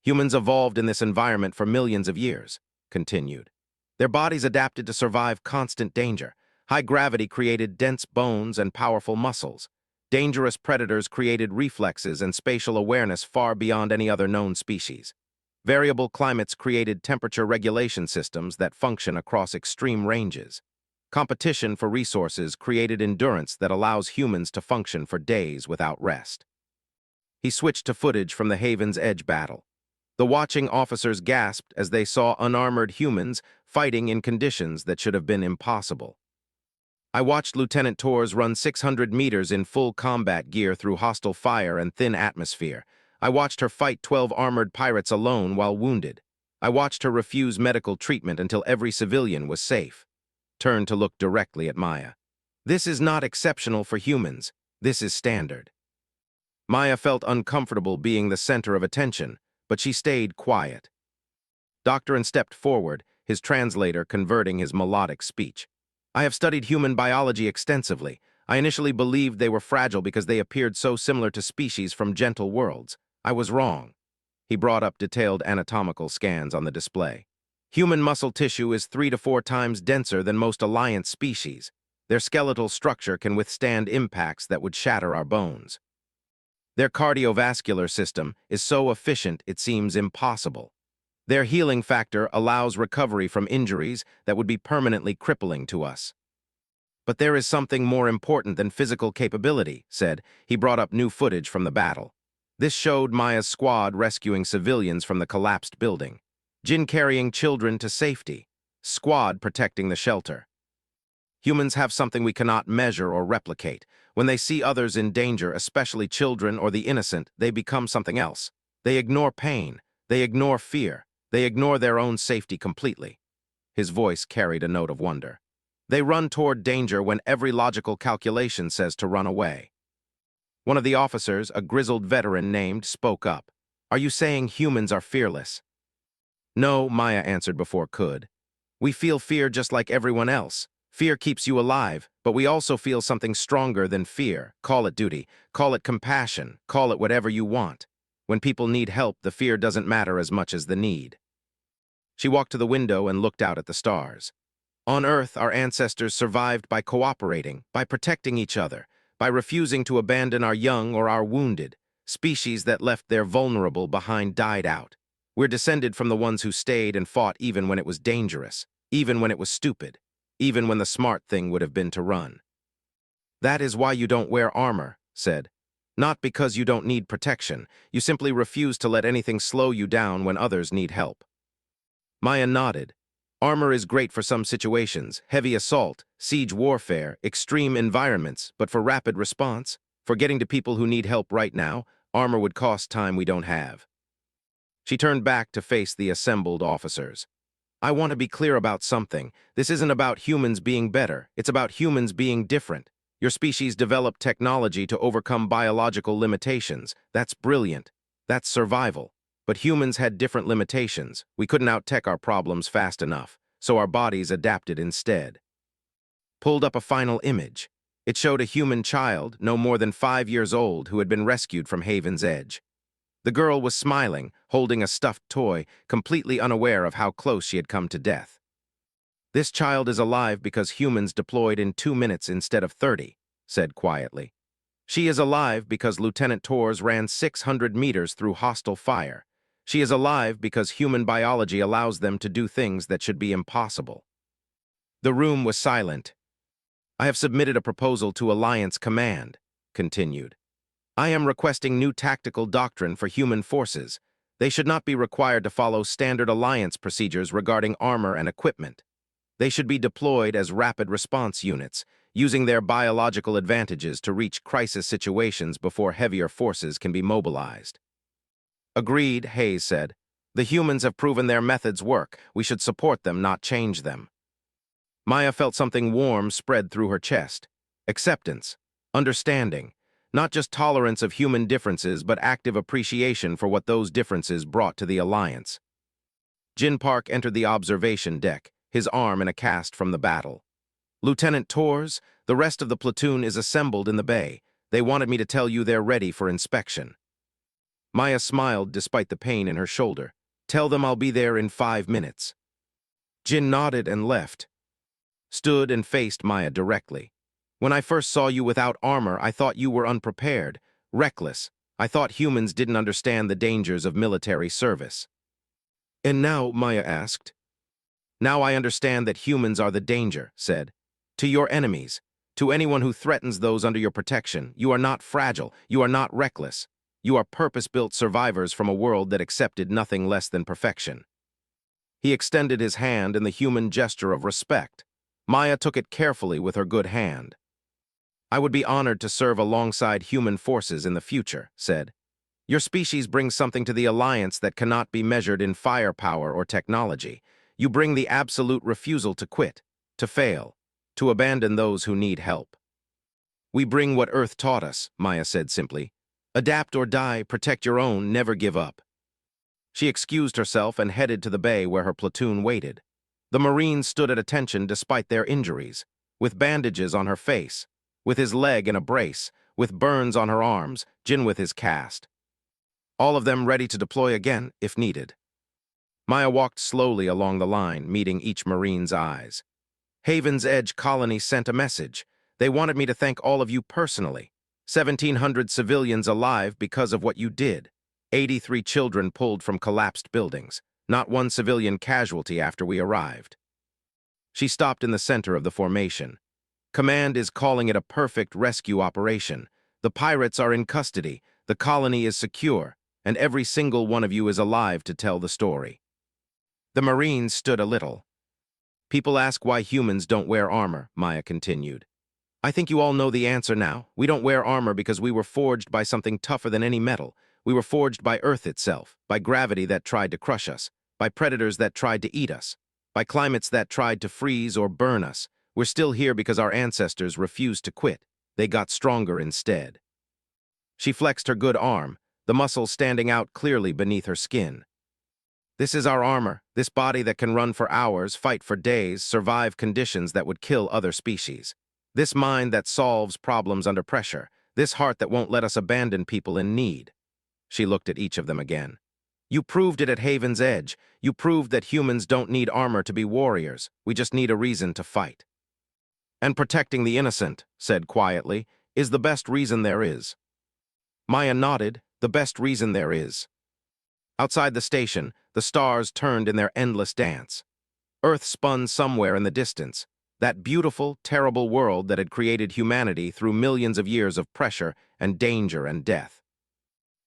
Humans evolved in this environment for millions of years, continued. Their bodies adapted to survive constant danger. High gravity created dense bones and powerful muscles. Dangerous predators created reflexes and spatial awareness far beyond any other known species. Variable climates created temperature regulation systems that function across extreme ranges. Competition for resources created endurance that allows humans to function for days without rest. He switched to footage from the Haven's Edge battle. The watching officers gasped as they saw unarmored humans fighting in conditions that should have been impossible. I watched Lieutenant Torres run 600 meters in full combat gear through hostile fire and thin atmosphere. I watched her fight 12 armored pirates alone while wounded. I watched her refuse medical treatment until every civilian was safe. Turned to look directly at Maya. This is not exceptional for humans. This is standard. Maya felt uncomfortable being the center of attention, but she stayed quiet. Doctorin stepped forward, his translator converting his melodic speech. I have studied human biology extensively. I initially believed they were fragile because they appeared so similar to species from gentle worlds. I was wrong. He brought up detailed anatomical scans on the display. Human muscle tissue is 3 to 4 times denser than most alliance species. Their skeletal structure can withstand impacts that would shatter our bones. Their cardiovascular system is so efficient it seems impossible. Their healing factor allows recovery from injuries that would be permanently crippling to us. But there is something more important than physical capability, said. He brought up new footage from the battle. This showed Maya's squad rescuing civilians from the collapsed building. Jin carrying children to safety. Squad protecting the shelter. Humans have something we cannot measure or replicate. When they see others in danger, especially children or the innocent, they become something else. They ignore pain. They ignore fear. They ignore their own safety completely. His voice carried a note of wonder. They run toward danger when every logical calculation says to run away. One of the officers, a grizzled veteran named, spoke up. Are you saying humans are fearless? No, Maya answered before could. We feel fear just like everyone else. Fear keeps you alive, but we also feel something stronger than fear. Call it duty, call it compassion, call it whatever you want. When people need help, the fear doesn't matter as much as the need. She walked to the window and looked out at the stars. On Earth, our ancestors survived by cooperating, by protecting each other, by refusing to abandon our young or our wounded. Species that left their vulnerable behind died out. We're descended from the ones who stayed and fought even when it was dangerous, even when it was stupid, even when the smart thing would have been to run. That is why you don't wear armor, said. Not because you don't need protection. You simply refuse to let anything slow you down when others need help. Maya nodded. Armor is great for some situations, heavy assault, siege warfare, extreme environments, but for rapid response, for getting to people who need help right now, armor would cost time we don't have. She turned back to face the assembled officers. I want to be clear about something. This isn't about humans being better. It's about humans being different. Your species developed technology to overcome biological limitations. That's brilliant. That's survival. But humans had different limitations. We couldn't out-tech our problems fast enough, so our bodies adapted instead. Pulled up a final image. It showed a human child, no more than 5 years old, who had been rescued from Haven's Edge. The girl was smiling, holding a stuffed toy, completely unaware of how close she had come to death. This child is alive because humans deployed in 2 minutes instead of 30, said quietly. She is alive because Lieutenant Torres ran 600 meters through hostile fire. She is alive because human biology allows them to do things that should be impossible. The room was silent. I have submitted a proposal to Alliance Command, continued. I am requesting new tactical doctrine for human forces. They should not be required to follow standard Alliance procedures regarding armor and equipment. They should be deployed as rapid response units, using their biological advantages to reach crisis situations before heavier forces can be mobilized. Agreed, Hayes said. The humans have proven their methods work. We should support them, not change them. Maya felt something warm spread through her chest. Acceptance, understanding, not just tolerance of human differences, but active appreciation for what those differences brought to the Alliance. Jin Park entered the observation deck, his arm in a cast from the battle. Lieutenant Torres, the rest of the platoon is assembled in the bay. They wanted me to tell you they're ready for inspection. Maya smiled despite the pain in her shoulder. Tell them I'll be there in 5 minutes. Jin nodded and left. Stood and faced Maya directly. When I first saw you without armor, I thought you were unprepared, reckless. I thought humans didn't understand the dangers of military service. And now, Maya asked. Now I understand that humans are the danger, said. To your enemies, to anyone who threatens those under your protection, you are not fragile, you are not reckless. You are purpose-built survivors from a world that accepted nothing less than perfection. He extended his hand in the human gesture of respect. Maya took it carefully with her good hand. I would be honored to serve alongside human forces in the future, said. Your species brings something to the Alliance that cannot be measured in firepower or technology. You bring the absolute refusal to quit, to fail, to abandon those who need help. We bring what Earth taught us, Maya said simply. Adapt or die, protect your own, never give up. She excused herself and headed to the bay where her platoon waited. The Marines stood at attention despite their injuries, with bandages on her face, with his leg in a brace, with burns on her arms, Jin with his cast. All of them ready to deploy again, if needed. Maya walked slowly along the line, meeting each Marine's eyes. Haven's Edge Colony sent a message. They wanted me to thank all of you personally. 1,700 civilians alive because of what you did. 83 children pulled from collapsed buildings. Not one civilian casualty after we arrived. She stopped in the center of the formation. Command is calling it a perfect rescue operation. The pirates are in custody, the colony is secure, and every single one of you is alive to tell the story. The Marines stood a little. People ask why humans don't wear armor, Maya continued. I think you all know the answer now. We don't wear armor because we were forged by something tougher than any metal. We were forged by Earth itself, by gravity that tried to crush us, by predators that tried to eat us, by climates that tried to freeze or burn us. We're still here because our ancestors refused to quit. They got stronger instead. She flexed her good arm, the muscles standing out clearly beneath her skin. This is our armor, this body that can run for hours, fight for days, survive conditions that would kill other species. This mind that solves problems under pressure, this heart that won't let us abandon people in need. She looked at each of them again. You proved it at Haven's Edge. You proved that humans don't need armor to be warriors. We just need a reason to fight. And protecting the innocent, said quietly, is the best reason there is. Maya nodded, the best reason there is. Outside the station, the stars turned in their endless dance. Earth spun somewhere in the distance, that beautiful, terrible world that had created humanity through millions of years of pressure and danger and death.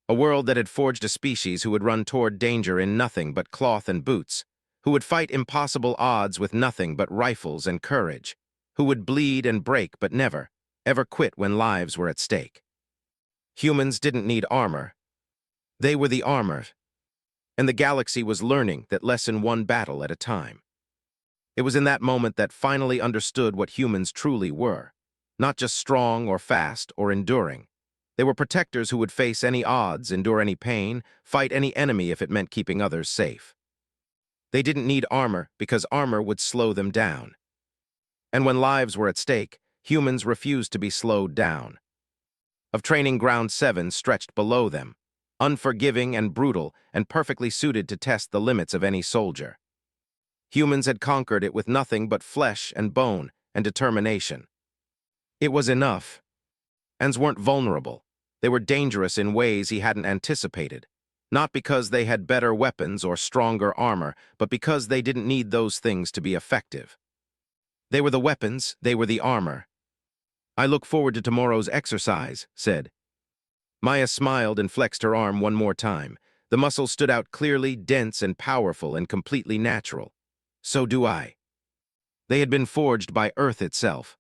A world that had forged a species who would run toward danger in nothing but cloth and boots, who would fight impossible odds with nothing but rifles and courage, who would bleed and break but never, ever quit when lives were at stake. Humans didn't need armor. They were the armor. And the galaxy was learning that lesson one battle at a time. It was in that moment that finally understood what humans truly were, not just strong or fast or enduring. They were protectors who would face any odds, endure any pain, fight any enemy if it meant keeping others safe. They didn't need armor because armor would slow them down. And when lives were at stake, humans refused to be slowed down. Of Training Ground 7 stretched below them, unforgiving and brutal and perfectly suited to test the limits of any soldier. Humans had conquered it with nothing but flesh and bone and determination. It was enough. Ends weren't vulnerable. They were dangerous in ways he hadn't anticipated, not because they had better weapons or stronger armor, but because they didn't need those things to be effective. They were the weapons, they were the armor. I look forward to tomorrow's exercise, said. Maya smiled and flexed her arm one more time. The muscles stood out clearly, dense and powerful and completely natural. So do I. They had been forged by Earth itself.